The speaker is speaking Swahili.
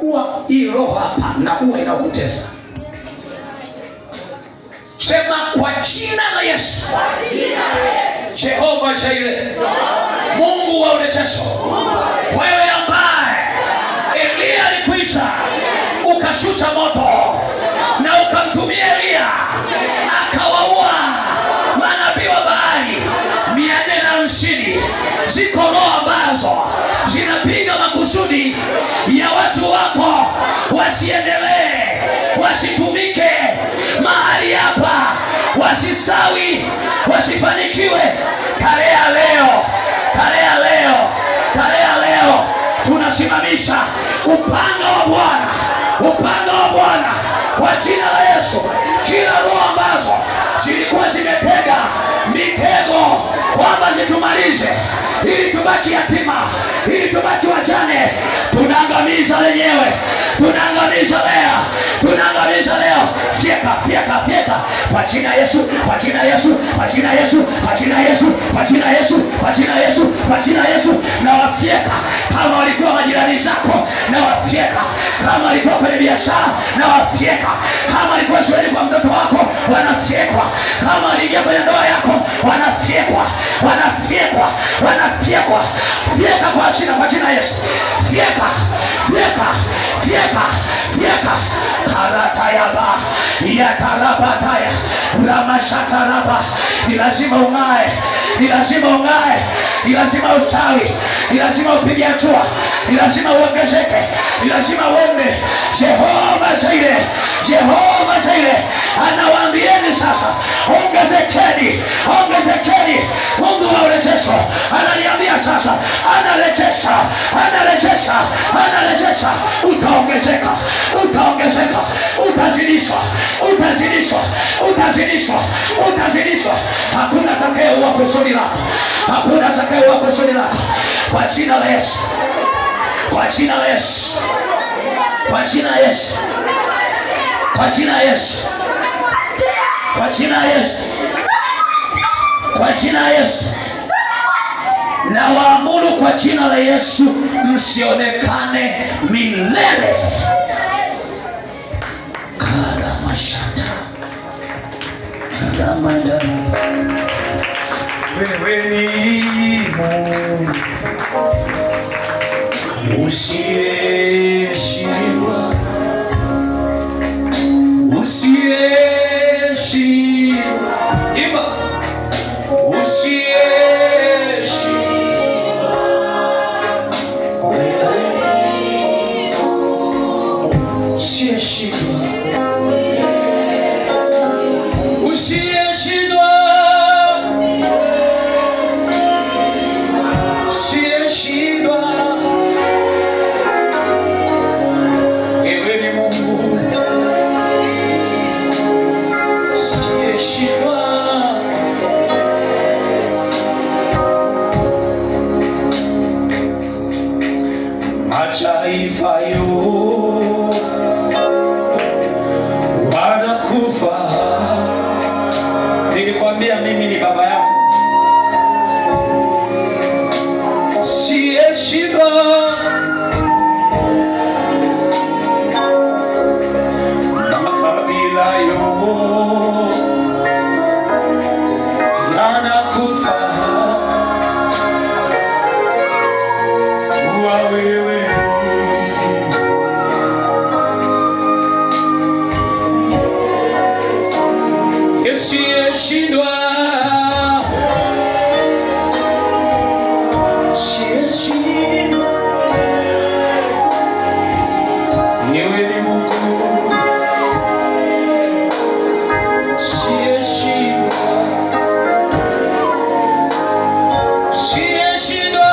Uwa hii roho hapa na uwe inakutesa. Sema kwa jina la Yesu. Jehova Jireh, Mungu wa urejesho, wewe ambaye Elia alikuita ukashusha moto na ukamtumia Elia akawaua manabii wa Baali 450. Ziko roho ambazo zinapiga makusudi ya watu wako wasiendelee, wasitumike mahali hapa, wasisawi, wasifanikiwe. Tarehe leo tunasimamisha upanga wa Bwana kwa jina la Yesu. Kila roho ambazo zilikuwa zimetega mitego kwamba zitumalize, ili tubaki yatima, ili tubaki wajane, tunaangamiza lenyewe, tunaangamiza leo. Fieka kwa jina Yesu, kwa jina Yesu. Na wafieka kama walikuwa majirani zako, na wafieka kama walikuwa kwenye biashara, na wafieka kama walikuwa shuleni kwa mtoto wako, wanafiekwa kama waliingia kwenye ndoa yako, wanafiekwa. Fieka kwa jina Yesu. Fieka. Karatayaba yatarabataya ramashataraba. Ni lazima ung'ae, ni lazima usawi, ni lazima upige hatua, ni lazima uongezeke, ni lazima uende. Jehova Jireh anawaambieni sasa, ongezekeni. Mungu wa urejesho ananiambia sasa, anarejesha. Utaongezeka, utazidishwa. Hakuna atakayeua kusudi lako, kwa jina la Yesu. Na waamuru kwa jina la Yesu, msionekane milele. Karamashata Ramadhan. Wewe ni Mungu usiyeshindwa, Imba mataifa yote wanakufa. Nilikwambia mimi ni baba yako, siyeshindwa. Makabila yote yanakufa, wewe siyeshindwa. Wewe ni Mungu siyeshindwa. Siyeshindwa.